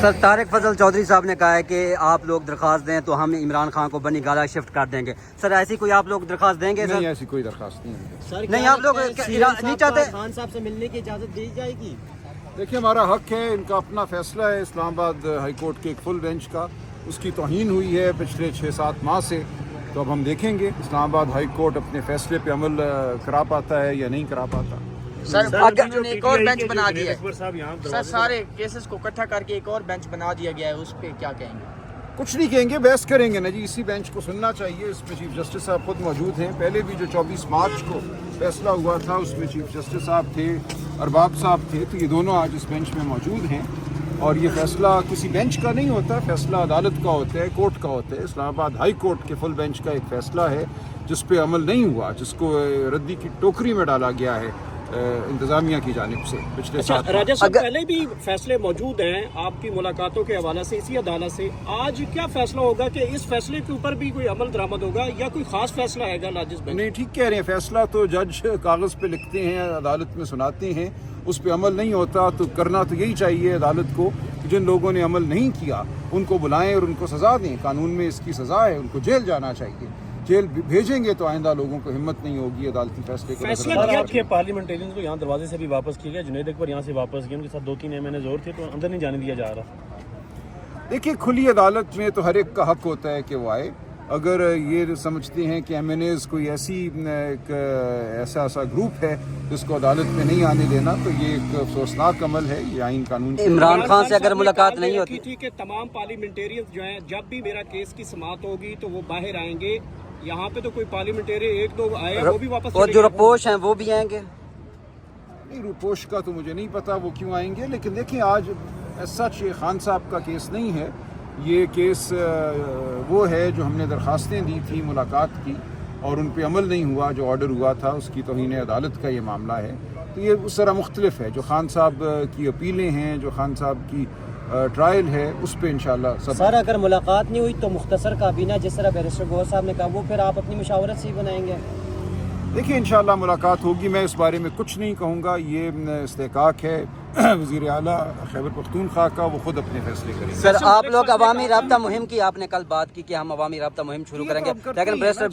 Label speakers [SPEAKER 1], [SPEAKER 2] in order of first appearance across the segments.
[SPEAKER 1] سر طارق فضل چودھری صاحب نے کہا ہے کہ آپ لوگ درخواست دیں تو ہم عمران خان کو بنی گالہ شفٹ کر دیں گے. سر ایسی کوئی آپ لوگ درخواست دیں گے؟
[SPEAKER 2] نہیں، ایسی کوئی درخواست نہیں ہے.
[SPEAKER 3] سر
[SPEAKER 1] نہیں آپ لوگ نہیں چاہتے؟
[SPEAKER 3] خان صاحب سے ملنے کی اجازت دی جائے گی؟
[SPEAKER 2] دیکھیے، ہمارا حق ہے، ان کا اپنا فیصلہ ہے. اسلام آباد ہائی کورٹ کے ایک فل بینچ کا اس کی توہین ہوئی ہے پچھلے 6-7 ماہ سے. تو اب ہم دیکھیں گے اسلام آباد ہائی کورٹ اپنے فیصلے پہ عمل کرا پاتا ہے یا نہیں کرا پاتا.
[SPEAKER 4] سر انہوں نے ایک اور بینچ بنا دیا ہے سر، سارے کیسز کو اکٹھا کر کے ایک اور بینچ بنا دیا گیا ہے، اس پہ کیا کہیں گے؟
[SPEAKER 2] کچھ نہیں کہیں گے، بحث کریں گے نا جی. اسی بینچ کو سننا چاہیے. اس میں چیف جسٹس صاحب خود موجود ہیں. پہلے بھی جو 24 مارچ کو فیصلہ ہوا تھا اس میں چیف جسٹس صاحب تھے، ارباب صاحب تھے. تو یہ دونوں آج اس بینچ میں موجود ہیں. اور یہ فیصلہ کسی بینچ کا نہیں ہوتا، فیصلہ عدالت کا ہوتا ہے، کورٹ کا ہوتا ہے. اسلام آباد ہائی کورٹ کے فل بینچ کا ایک فیصلہ ہے جس پہ عمل نہیں ہوا، جس کو ردی کی ٹوکری میں ڈالا گیا ہے انتظامیہ کی جانب سے پچھلے سال.
[SPEAKER 5] راجہ صاحب پہلے بھی فیصلے موجود ہیں آپ کی ملاقاتوں کے حوالے سے اسی عدالت سے. آج کیا فیصلہ ہوگا کہ اس فیصلے کے اوپر بھی کوئی عمل درآمد ہوگا یا کوئی خاص فیصلہ آئے گا لارجسٹ بینچ؟
[SPEAKER 2] نہیں، ٹھیک کہہ رہے ہیں. فیصلہ تو جج کاغذ پہ لکھتے ہیں، عدالت میں سناتے ہیں، اس پہ عمل نہیں ہوتا. تو کرنا تو یہی چاہیے عدالت کو کہ جن لوگوں نے عمل نہیں کیا ان کو بلائیں اور ان کو سزا دیں. قانون میں اس کی سزا ہے، ان کو جیل جانا چاہیے. جیل بھیجیں گے تو آئندہ لوگوں کو ہمت نہیں ہوگی عدالتی فیصلے کو.
[SPEAKER 5] آپ کے پارلیمنٹیرینز کو یہاں دروازے سے بھی واپس کیا گیا، جنید اکبر یہاں سے واپس گئے، ان کے ساتھ 2-3 مہینے زور تھے تو اندر نہیں جانے دیا جا رہا.
[SPEAKER 2] دیکھیے، کھلی عدالت میں تو ہر ایک کا حق ہوتا ہے کہ وہ آئے. اگر یہ سمجھتے ہیں کہ ایم این ایز کوئی ایسا گروپ ہے جس کو عدالت میں نہیں آنے دینا، تو یہ ایک افسوسناک عمل ہے. یہ آئین قانون
[SPEAKER 1] عمران خان سے اگر ملاقات نہیں ہوتی
[SPEAKER 5] تھی کہ تمام پارلیمنٹیرینز جو ہیں جب بھی میرا کیس کی سماعت ہوگی تو وہ باہر آئیں گے. یہاں پہ تو کوئی پارلیمنٹیرین 1-2 آئے، وہ بھی واپس.
[SPEAKER 1] اور جو رپوش ہیں وہ بھی آئیں گے؟
[SPEAKER 2] نہیں، روپوش کا تو مجھے نہیں پتا وہ کیوں آئیں گے. لیکن دیکھیں، آج سچ یہ خان صاحب کا کیس نہیں ہے. یہ کیس وہ ہے جو ہم نے درخواستیں دی تھیں ملاقات کی اور ان پہ عمل نہیں ہوا. جو آرڈر ہوا تھا اس کی توہین عدالت کا یہ معاملہ ہے. تو یہ اس طرح مختلف ہے. جو خان صاحب کی اپیلیں ہیں، جو خان صاحب کی ٹرائل ہے، اس پہ انشاءاللہ سب.
[SPEAKER 3] سر اگر ملاقات نہیں ہوئی تو مختصر کابینہ جس طرح بیرسٹر گوہر صاحب نے کہا وہ پھر آپ اپنی مشاورت سے ہی بنائیں گے؟
[SPEAKER 2] دیکھیں، انشاءاللہ ملاقات ہوگی. میں اس بارے میں کچھ نہیں کہوں گا. یہ استحقاق ہے وزیر اعلیٰ خیبر پختونخوا کا، وہ خود اپنے فیصلے کریں گے.
[SPEAKER 1] سر آپ لوگ عوامی رابطہ مہم کی آپ نے کل بات کی کہ ہم عوامی رابطہ مہم شروع کریں گے، لیکن بیرسٹر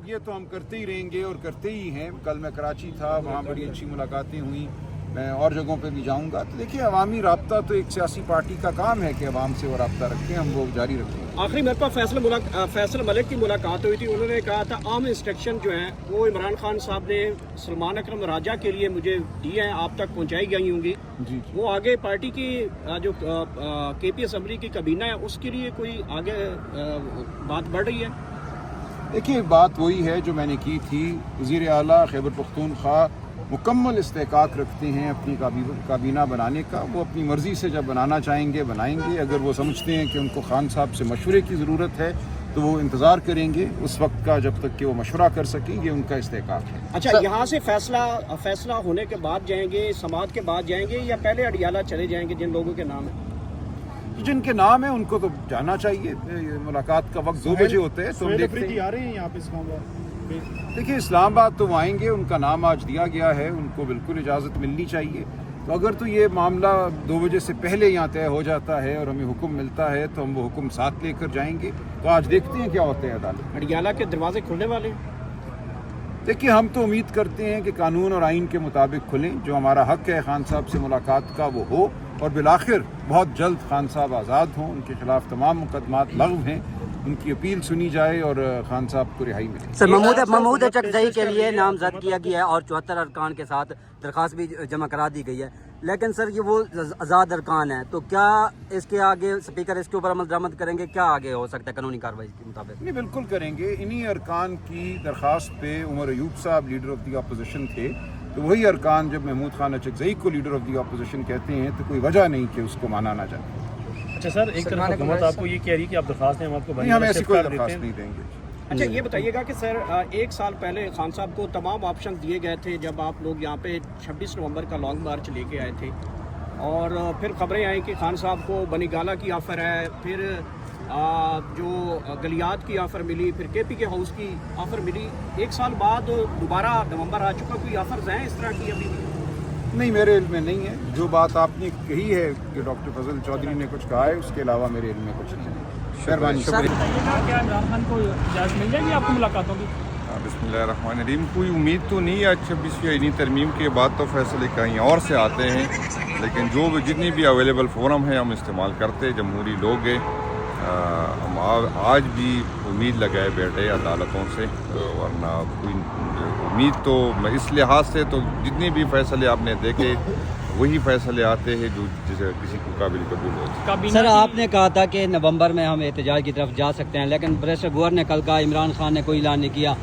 [SPEAKER 2] یہ تو ہم کرتے ہی رہیں گے اور کرتے ہی ہیں. کل میں کراچی تھا، وہاں بڑی اچھی ملاقاتیں ہوئیں. میں اور جگہوں پہ بھی جاؤں گا. تو دیکھیے، عوامی رابطہ تو ایک سیاسی پارٹی کا کام ہے کہ عوام سے وہ رابطہ رکھیں. ہم وہ جاری رکھیں گے.
[SPEAKER 5] آخری میرے پاس فیصل ملک کی ملاقات ہوئی تھی. انہوں نے کہا تھا عام انسٹرکشن جو ہیں وہ عمران خان صاحب نے سلمان اکرم راجہ کے لیے مجھے دی ہیں، آپ تک پہنچائی گئی ہوں گی.
[SPEAKER 2] جی.
[SPEAKER 5] وہ آگے پارٹی کی جو کے پی اسمبلی کی کابینہ ہے اس کے لیے کوئی آگے بات بڑھ رہی ہے؟
[SPEAKER 2] دیکھیے، بات وہی ہے جو میں نے کی تھی. وزیر اعلیٰ خیبر پختونخوا مکمل استحقاق رکھتے ہیں اپنی کابینہ بنانے کا. وہ اپنی مرضی سے جب بنانا چاہیں گے بنائیں گے. اگر وہ سمجھتے ہیں کہ ان کو خان صاحب سے مشورے کی ضرورت ہے تو وہ انتظار کریں گے اس وقت کا جب تک کہ وہ مشورہ کر سکیں. یہ ان کا استحقاق ہے.
[SPEAKER 5] اچھا، یہاں سے فیصلہ ہونے کے بعد جائیں گے، سماعت کے بعد جائیں گے یا پہلے اڈیالہ چلے جائیں گے جن لوگوں کے نام ہیں؟
[SPEAKER 2] جن کے نام ہیں ان کو تو جانا چاہیے. ملاقات کا وقت 2 بجے ہوتا ہے تو ہم دیکھتے ہیں.
[SPEAKER 5] آ رہے ہیں یہاں پہ اسلام آباد؟
[SPEAKER 2] دیکھیے، اسلام آباد تو وہ آئیں گے. ان کا نام آج دیا گیا ہے، ان کو بالکل اجازت ملنی چاہیے. تو اگر تو یہ معاملہ 2 بجے سے پہلے یہاں طے ہو جاتا ہے اور ہمیں حکم ملتا ہے تو ہم وہ حکم ساتھ لے کر جائیں گے. تو آج دیکھتے ہیں کیا ہوتا ہے عدالت.
[SPEAKER 5] اڈیالہ کے دروازے کھلنے والے ہیں؟
[SPEAKER 2] دیکھیے، ہم تو امید کرتے ہیں کہ قانون اور آئین کے مطابق کھلیں. جو ہمارا حق ہے خان صاحب سے ملاقات کا وہ ہو اور بالآخر بہت جلد خان صاحب آزاد ہوں. ان کے خلاف تمام مقدمات لغو ہیں. ان کی اپیل سنی جائے اور خان صاحب کو رہائی ملے.
[SPEAKER 1] سر محمود چکزئی کے لیے نامزد کیا گیا ہے اور 74 ارکان کے ساتھ درخواست بھی جمع کرا دی گئی ہے. لیکن سر یہ وہ آزاد ارکان ہیں، تو کیا اس کے آگے اسپیکر اس کے اوپر عمل درآمد کریں گے؟ کیا آگے ہو سکتا ہے قانونی کارروائی کے مطابق؟
[SPEAKER 2] نہیں، بالکل کریں گے. انہی ارکان کی درخواست پہ عمر ایوب صاحب لیڈر آف دی اپوزیشن تھے. تو وہی ارکان جب محمود خان چکزئی کو لیڈر آف دی اپوزیشن کہتے ہیں تو کوئی وجہ نہیں کہ اس کو مانا نہ جائے.
[SPEAKER 5] اچھا سر، ایک طرف حکومت آپ کو یہ کہہ رہی کہ آپ درخواست ہیں، ہم آپ کو
[SPEAKER 2] نہیں، ہم ایسی کوئی درخواست نہیں دیں گے.
[SPEAKER 5] اچھا، یہ بتائیے گا کہ سر 1 سال پہلے خان صاحب کو تمام آپشن دیے گئے تھے جب آپ لوگ یہاں پہ 26 نومبر کا لانگ مارچ لے کے آئے تھے، اور پھر خبریں آئیں کہ خان صاحب کو بنی گالہ کی آفر ہے، پھر جو گلیات کی آفر ملی، پھر کے پی کے ہاؤس کی آفر ملی. 1 سال بعد دوبارہ نومبر آ چکا، کوئی آفرز ہیں اس طرح کی ابھی بھی؟
[SPEAKER 2] नहीं, मेरे इल्म में नहीं है। जो बात आपने कही है कि डॉक्टर फजल चौधरी ने कुछ कहा है, उसके अलावा मेरे इल्म में कुछ नहीं है। मेहरबानी।
[SPEAKER 6] क्या इमरान खान को इजाज़त मिल जाएगी आपको मुलाकातों की?
[SPEAKER 7] बिस्मिल्लाहिर्रहमानिर्रहीम। कोई उम्मीद तो नहीं है आज 26वीं आईनी तरमीम के बाद, तो फैसले कहीं और से आते हैं, लेकिन जो भी जितनी भी अवेलेबल फोरम है हम इस्तेमाल करते हैं। जमहूरी लोग हैं, हम आज भी उम्मीद लगाए बैठे अदालतों से, वरना कोई उम्मीद तो इस लिहाज से तो जितने भी फैसले आपने देखे वही फैसले आते हैं जो जिसे किसी को काबिल कबूल हो।
[SPEAKER 1] सर आपने कहा था कि नवंबर में हम एहतजाज की तरफ जा सकते हैं, लेकिन बैरिस्टर गौहर ने कल कहा इमरान खान ने कोई ऐलान नहीं किया।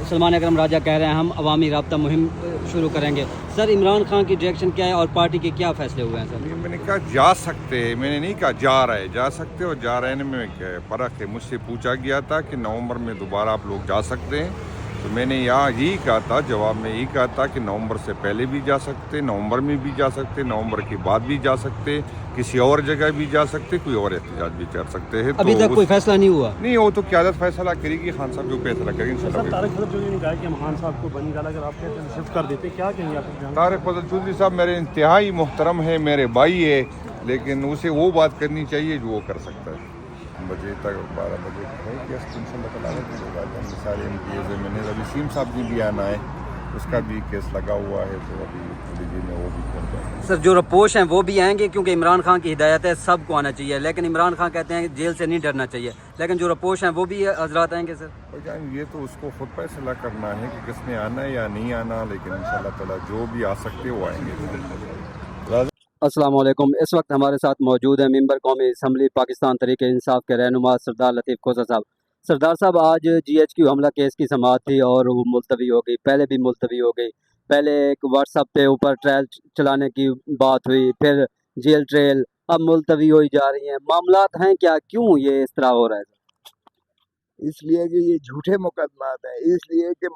[SPEAKER 1] सलमान अकरम राजा कह रहे हैं हम अवामी राब्ता मुहिम शुरू करेंगे। सर इमरान खान की डायरेक्शन क्या है और पार्टी के क्या फैसले हुए हैं? सर
[SPEAKER 7] मैंने कहा जा सकते हैं, मैंने नहीं कहा जा रहे, जा सकते और जा रहे में फ़र्क है। मुझसे पूछा गया था कि नवंबर में दोबारा आप लोग जा सकते हैं, तो मैंने यहाँ यही कहा था, जवाब में यही कहा था कि नवंबर से पहले भी जा सकते, नवंबर में भी जा सकते, नवंबर के बाद भी जा सकते, किसी और जगह भी जा सकते, कोई और एहतजाज भी कर सकते हैं।
[SPEAKER 1] अभी तक कोई फैसला नहीं हुआ?
[SPEAKER 7] नहीं, वो तो क़यादत फैसला करेगी, खान साहब जो फैसला करेंगे इंशाल्लाह।
[SPEAKER 6] तारिक फजल चौधरी ने कहा कि हम खान साहब को बनी गाला अगर आप कहते हैं शिफ्ट कर देते, क्या कहेंगे आप?
[SPEAKER 7] तारिक फजल चौधरी साहब मेरे इंतहाई मोहतरम है, मेरे भाई है, लेकिन उसे वो बात करनी चाहिए जो वो कर सकता है। बजे तक 12 बजे है केस सारे MPs मैंने अभी सीम साहब जी भी आना है, उसका भी केस लगा हुआ है, तो अभी थोड़ी देर में वो भी कर जाएंगे।
[SPEAKER 1] सर जो रपोश हैं वो भी आएंगे, क्योंकि इमरान खान की हिदायत है सबको आना चाहिए, लेकिन इमरान खान कहते हैं जेल से नहीं डरना चाहिए, लेकिन जो रपोश हैं वो भी हजरात आएंगे। सर
[SPEAKER 7] और जान ये तो उसको खुद फैसला करना है कि किसने आना है या नहीं आना, लेकिन इंशाल्लाह ताला जो भी आ सकते वो आएंगे।
[SPEAKER 1] अस्सलाम वालेकुम। इस वक्त हमारे साथ मौजूद हैं मेंबर कौमी असम्बली पाकिस्तान तहरीक इंसाफ के रहनुमा सरदार लतीफ़ खोसा साहब। सरदार साहब आज GHQ हमला केस की समाअत थी और वो मुलतवी हो गई, पहले भी मुलतवी हो गई। पहले एक व्हाट्सएप पे ऊपर ट्रायल चलाने की बात हुई, फिर जेल ट्रेल, अब मुलतवी हो जा रही हैं। मामलात हैं क्या, क्यों ये इस तरह हो रहा है?
[SPEAKER 8] इसलिए कि ये झूठे मुकदमात हैं, इसलिए कि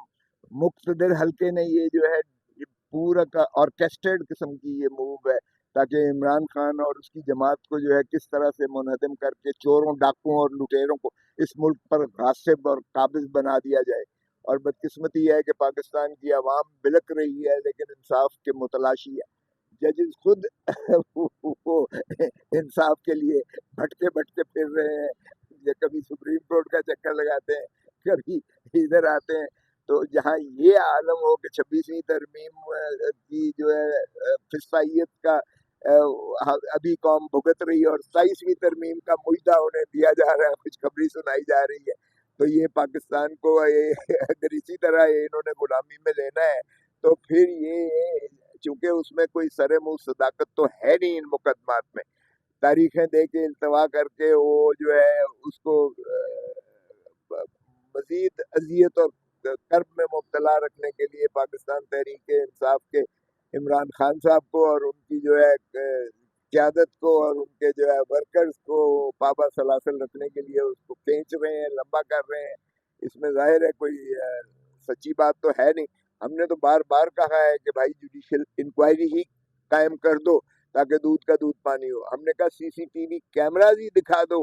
[SPEAKER 8] मुक़्तदर हल्के ने ये जो है ये पूरा का ऑर्केस्ट्रेटेड किस्म की ये मूव है, ताकि इमरान खान और उसकी जमात को जो है किस तरह से मुनहदम करके चोरों, डाकुओं और लुटेरों को इस मुल्क पर गासिब और काबिज बना दिया जाए। और बदकिस्मती है कि पाकिस्तान की आवाम बिलक रही है, लेकिन इंसाफ के मुतलाशी है। जजेस खुद वो इंसाफ के लिए भटके भटके फिर रहे हैं, ये कभी सुप्रीम कोर्ट का चक्कर लगाते हैं, कभी इधर आते हैं। तो जहाँ ये आलम हो कि 26वीं तरमीम की जो है फिस्तायत का अभी कौम भुगत रही है और 27वीं तरमीम का मुइदा उन्हें दिया जा रहा है, कुछ खबरी सुनाई जा रही है, तो ये पाकिस्तान को अगर इसी तरह इन्होंने गुलामी में लेना है, तो फिर ये चूंकि उसमें कोई सरे मुँह सदाकत तो है नहीं इन मुकदमात में, तारीखें दे के इल्तवा करके वो जो है उसको मजीद अजियत और कर्ब में मुब्तला रखने के लिए पाकिस्तान तहरीक इंसाफ के इमरान खान साहब को और उनकी जो है क़यादत को और उनके जो है वर्कर्स को पाबा सलासल रखने के लिए उसको खींच रहे हैं, लंबा कर रहे हैं। इसमें जाहिर है कोई सच्ची बात तो है नहीं। हमने तो बार बार कहा है कि भाई जुडिशल इंक्वायरी ही कायम कर दो ताकि दूध का दूध पानी हो। हमने कहा CCTV कैमराज ही दिखा दो।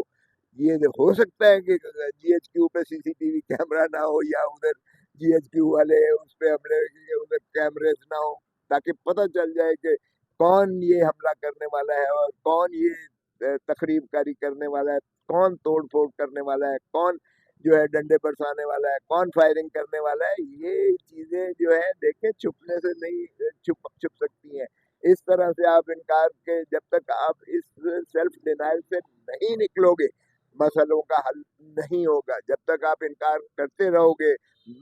[SPEAKER 8] ये हो सकता है कि GHQ पे CCTV कैमरा ना हो या उधर GHQ वाले उस पे हमले उधर कैमरेज ना हो, ताकि पता चल जाए कि कौन ये हमला करने वाला है और कौन ये तखरीब कारी करने वाला है, कौन तोड़ फोड़ करने वाला है, कौन जो है डंडे बरसाने वाला है, कौन फायरिंग करने वाला है। ये चीज़ें जो है देखें छुपने से नहीं छुप सकती हैं। इस तरह से आप इनकार के जब तक आप इस सेल्फ डिनाइल से नहीं निकलोगे मसलों का हल नहीं होगा। जब तक आप इनकार करते रहोगे,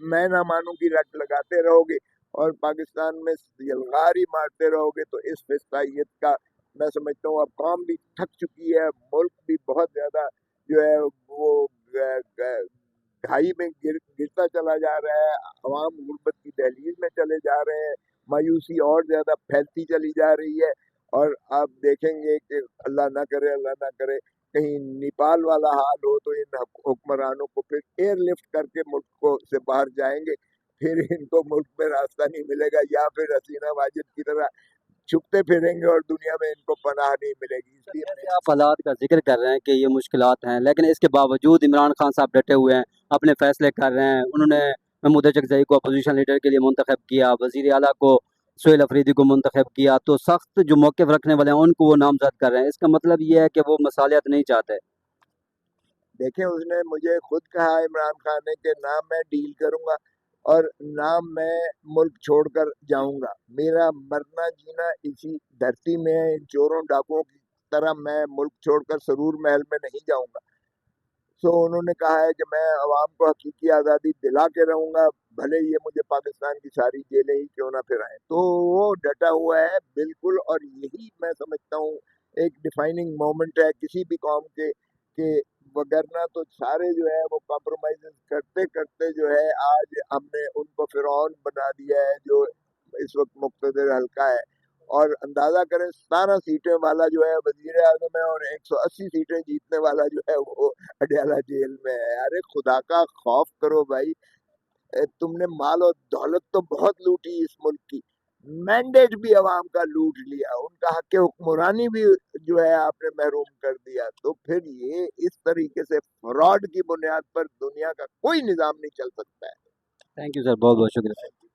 [SPEAKER 8] मैं ना मानूं की रट लगाते रहोगे और पाकिस्तान में यलगारी मारते रहोगे, तो इस फिस्तायत का मैं समझता हूँ अब कौम भी थक चुकी है, मुल्क भी बहुत ज़्यादा जो है वो घाई में गिरता चला जा रहा है, अवाम गुर्बत की दहलीज में चले जा रहे हैं, मायूसी और ज़्यादा फैलती चली जा रही है। और आप देखेंगे कि अल्लाह ना करे कहीं नेपाल वाला हाल हो तो इन हुक्मरानों को फिर एयरलिफ्ट करके मुल्क को से बाहर जाएंगे, फिर इनको मुल्क में रास्ता नहीं मिलेगा, या फिर हसीना वाजिद की तरह छुपते फिरेंगे और दुनिया में इनको पनाह नहीं मिलेगी। इसलिए
[SPEAKER 1] आप हालात का जिक्र कर रहे हैं कि ये मुश्किलात हैं, लेकिन इसके बावजूद इमरान खान साहब डटे हुए हैं, अपने फैसले कर रहे हैं। उन्होंने महमूद चकजई को अपोजिशन लीडर के लिए मुंतखब किया, वज़ीर आला को सुहेल अफरीदी को मुंतखब किया, तो सख्त जो मौक़िफ़ रखने वाले हैं उनको वो नामज़द कर रहे हैं। इसका मतलब ये है कि वो मसालियत नहीं चाहते।
[SPEAKER 8] देखें, उसने मुझे खुद कहा इमरान खान ने कि ना मैं डील करूंगा और ना मैं मुल्क छोड़कर जाऊंगा, मेरा मरना जीना इसी धरती में है, इन चोरों डाकुओं की तरह मैं मुल्क छोड़कर सरूर महल में नहीं जाऊंगा। सो उन्होंने कहा है कि मैं अवाम को हकीकी आज़ादी दिला के रहूंगा, भले ये मुझे पाकिस्तान की सारी जेलें ही क्यों ना फिराएं। तो वो डटा हुआ है बिल्कुल, और यही मैं समझता हूँ एक डिफाइनिंग मोमेंट है किसी भी कौम के वगरना तो सारे जो है वो कॉम्प्रोमाइज करते करते जो है आज हमने उनको फिरौन बना दिया है जो इस वक्त मुक़्तदर हल्का है। और अंदाज़ा करें 17 सीटें वाला जो है वज़ीर आज़म है और 180 सीटें जीतने वाला जो है वो अडयाला जेल में है। अरे खुदा का खौफ करो भाई, तुमने माल और दौलत तो बहुत लूटी इस मुल्क की, मैंडेट भी अवाम का लूट लिया, उनका हक हुक्मरानी भी जो है आपने महरूम कर दिया। तो फिर ये इस तरीके से फ्रॉड की बुनियाद पर दुनिया का कोई निज़ाम नहीं चल सकता है।
[SPEAKER 1] थैंक यू सर, बहुत बहुत शुक्रिया।